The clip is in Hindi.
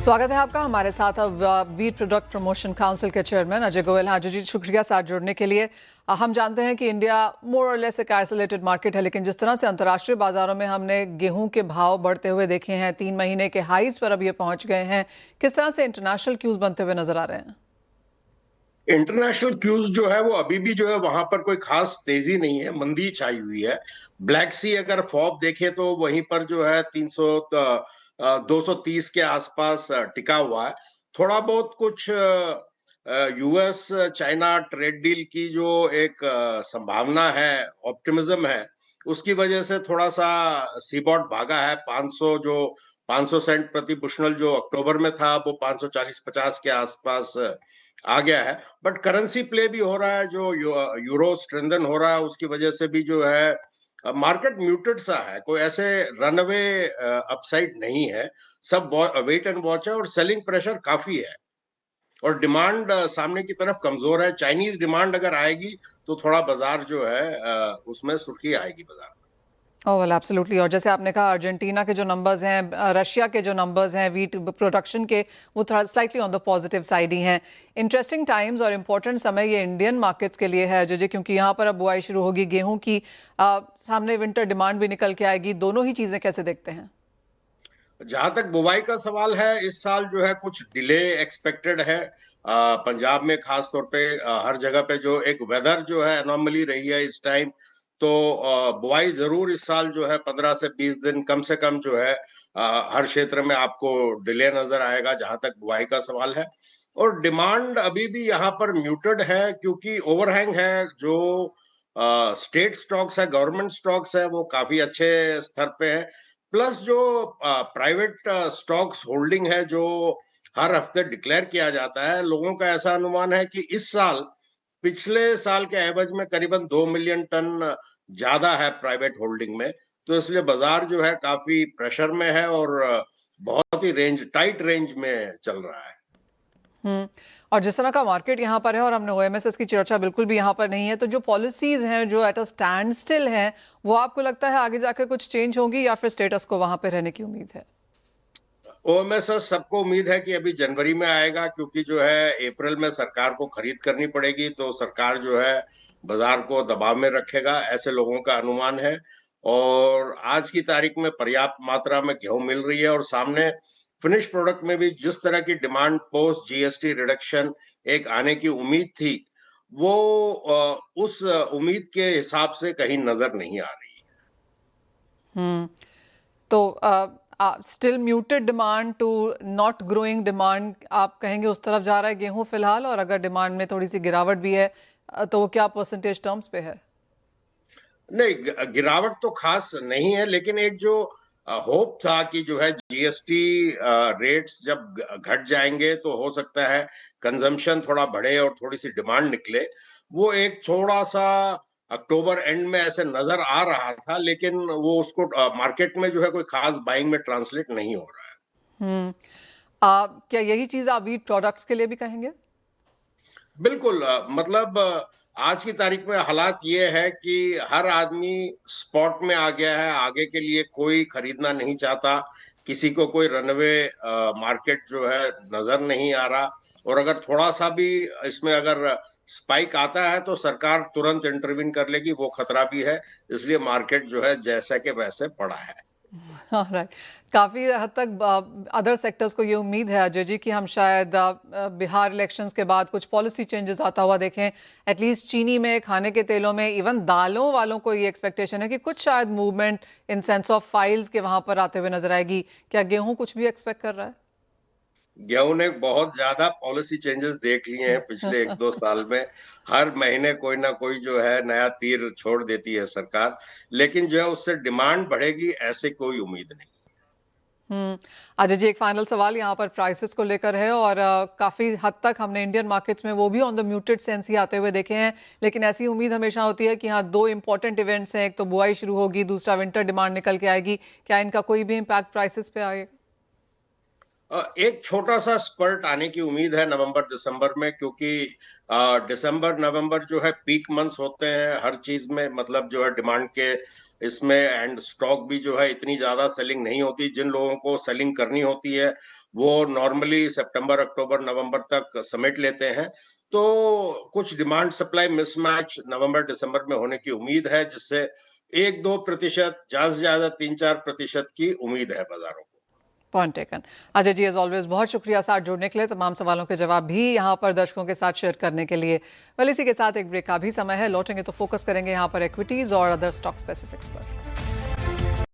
स्वागत है आपका हमारे साथ अब वीट प्रोडक्ट प्रमोशन काउंसिल के चेयरमैन अजय गोयल। हाँ जी, शुक्रिया साथ जुड़ने के लिए। हम जानते हैं कि इंडिया मोर और लेस एक आइसोलेटेड मार्केट है, लेकिन जिस तरह से अंतर्राष्ट्रीय बाजारों में हमने गेहूं के भाव बढ़ते हुए देखे हैं, 3 महीने के हाईज पर अब ये पहुंच गए हैं, किस तरह से इंटरनेशनल क्यूज बनते हुए नजर आ रहे हैं? इंटरनेशनल क्यूज जो है वो अभी भी जो है वहां पर कोई खास तेजी नहीं है, मंदी छाई हुई है। ब्लैक सी अगर फॉब देखें तो वहीं पर जो है 230 के आसपास टिका हुआ है। थोड़ा बहुत कुछ यूएस चाइना ट्रेड डील की जो एक संभावना है, ऑप्टिमिज्म है, उसकी वजह से थोड़ा सा सीबॉट भागा है। 500 सेंट प्रति बुशनल जो अक्टूबर में था वो 540-50 के आसपास आ गया है। बट करेंसी प्ले भी हो रहा है, जो यूरो स्ट्रेंथन हो रहा है, उसकी वजह से भी जो है मार्केट म्यूटेड सा है। कोई ऐसे रनअवे अपसाइड नहीं है, सब वेट एंड वॉच है और सेलिंग प्रेशर काफी है और डिमांड सामने की तरफ कमजोर है। चाइनीज डिमांड अगर आएगी तो थोड़ा बाजार जो है उसमें सुर्खी आएगी बाजार। ओह वेल एब्सोल्युटली। और जैसे आपने कहा, अर्जेंटीना के जो नंबर्स हैं, रशिया के जो नंबर्स हैं वीट प्रोडक्शन के, वो थोड़ा slightly on the positive side ही हैं। इंटरेस्टिंग टाइम्स और इम्पोर्टेंट समय ये इंडियन मार्केट्स के लिए है जो क्योंकि यहाँ पर अब बुआई शुरू होगी गेहूं की, सामने विंटर डिमांड भी निकल के आएगी। दोनों ही चीजें कैसे देखते हैं? जहां तक बुवाई का सवाल है, इस साल जो है कुछ डिले एक्सपेक्टेड है। पंजाब में खास तौर पे हर जगह पे जो एक वेदर जो है एनॉमली रही है इस टाइम, तो बुवाई जरूर इस साल जो है 15 से 20 दिन कम से कम जो है हर क्षेत्र में आपको डिले नजर आएगा जहां तक बुवाई का सवाल है। और डिमांड अभी भी यहाँ पर म्यूटेड है क्योंकि ओवरहैंग है। जो स्टेट स्टॉक्स है, गवर्नमेंट स्टॉक्स है, वो काफी अच्छे स्तर पे है। प्लस जो प्राइवेट स्टॉक्स होल्डिंग है जो हर हफ्ते डिक्लेयर किया जाता है, लोगों का ऐसा अनुमान है कि इस साल पिछले साल के एवरेज में करीबन 2 मिलियन टन ज्यादा है प्राइवेट होल्डिंग में। तो इसलिए बाजार जो है काफी प्रेशर में है और बहुत ही टाइट रेंज में चल रहा है। और जिस तरह का मार्केट यहाँ पर है, और हमने ओएमएसएस की चर्चा बिल्कुल भी यहाँ पर नहीं है, तो जो पॉलिसीज हैं जो एट अ स्टैंड स्टिल हैं, वो आपको लगता है आगे जाकर कुछ चेंज होगी या फिर स्टेटस को वहां पर रहने की उम्मीद है? ओएमएसएस सबको उम्मीद है कि अभी जनवरी में आएगा, क्योंकि जो है अप्रैल में सरकार को खरीद करनी पड़ेगी, तो सरकार जो है बाजार को दबाव में रखेगा, ऐसे लोगों का अनुमान है। और आज की तारीख में पर्याप्त मात्रा में गेहूं मिल रही है और सामने फिनिश प्रोडक्ट में भी जिस तरह की डिमांड पोस्ट जीएसटी रिडक्शन एक आने की उम्मीद थी, वो उस उम्मीद के हिसाब से कहीं नजर नहीं आ रही है। तो still muted demand to not growing demand, आप कहेंगे उस तरफ जा रहा है गेहूं फिलहाल? और अगर डिमांड में थोड़ी सी गिरावट भी है तो वो क्या परसेंटेज टर्म्स पे है? नहीं, गिरावट तो खास नहीं है, लेकिन एक जो होप था कि जो है जीएसटी रेट्स जब घट जाएंगे तो हो सकता है कंजम्पशन थोड़ा बढ़े और थोड़ी सी डिमांड निकले। वो एक थोड़ा सा अक्टूबर एंड में ऐसे नजर आ रहा था, लेकिन वो उसको मार्केट में जो है कोई खास बाइंग में ट्रांसलेट नहीं हो रहा है। हम्म क्या यही चीज आप वीट प्रोडक्ट्स के लिए भी कहेंगे? बिल्कुल, मतलब आज की तारीख में हालात ये है कि हर आदमी स्पॉट में आ गया है, आगे के लिए कोई खरीदना नहीं चाहता, किसी को कोई रनवे मार्केट जो है नजर नहीं आ रहा। और अगर थोड़ा सा भी इसमें अगर स्पाइक आता है तो सरकार तुरंत इंटरवीन कर लेगी, वो खतरा भी है। इसलिए मार्केट जो है जैसा के वैसे पड़ा है। राइट। काफ़ी हद तक अदर सेक्टर्स को ये उम्मीद है अजय जी कि हम शायद बिहार इलेक्शंस के बाद कुछ पॉलिसी चेंजेस आता हुआ देखें। एटलीस्ट चीनी में, खाने के तेलों में, इवन दालों वालों को ये एक्सपेक्टेशन है कि कुछ शायद movement in sense of files के वहां पर आते हुए नजर आएगी। क्या गेहूं कुछ भी एक्सपेक्ट कर रहा है? गेहूं ने बहुत ज्यादा पॉलिसी चेंजेस देख लिए हैं पिछले 1-2 साल में। हर महीने कोई ना कोई जो है नया तीर छोड़ देती है सरकार, लेकिन जो है उससे डिमांड बढ़ेगी ऐसे कोई उम्मीद नहीं। अजय जी, एक फाइनल सवाल यहाँ पर प्राइसेस को लेकर है, और काफ़ी हद तक हमने इंडियन मार्केट्स में वो भी ऑन द म्यूटेड सेंस ही आते हुए देखे हैं, लेकिन ऐसी उम्मीद हमेशा होती है कि हाँ, 2 इंपॉर्टेंट इवेंट्स हैं, एक तो बुआई शुरू होगी, दूसरा विंटर डिमांड निकल के आएगी। क्या इनका कोई भी इम्पैक्ट प्राइसेस पे आएगा? एक छोटा सा स्पर्ट आने की उम्मीद है नवंबर दिसंबर में, क्योंकि दिसंबर नवंबर जो है पीक मंथ्स होते हैं हर चीज में, मतलब जो है डिमांड के इसमें, एंड स्टॉक भी जो है इतनी ज्यादा सेलिंग नहीं होती। जिन लोगों को सेलिंग करनी होती है वो नॉर्मली सितंबर, अक्टूबर, नवंबर तक समेट लेते हैं। तो कुछ डिमांड सप्लाई मिसमैच नवंबर, दिसंबर में होने की उम्मीद है, जिससे 1-2%, ज़्यादा से ज़्यादा 3-4% की उम्मीद है बाज़ारों को। Point taken. Ajay ji as always बहुत शुक्रिया साथ जुड़ने के लिए, तमाम सवालों के जवाब भी यहाँ पर दर्शकों के साथ शेयर करने के लिए। वेल, इसी के साथ एक ब्रेक का भी समय है, लौटेंगे तो फोकस करेंगे यहाँ पर इक्विटीज और अदर स्टॉक स्पेसिफिक्स पर।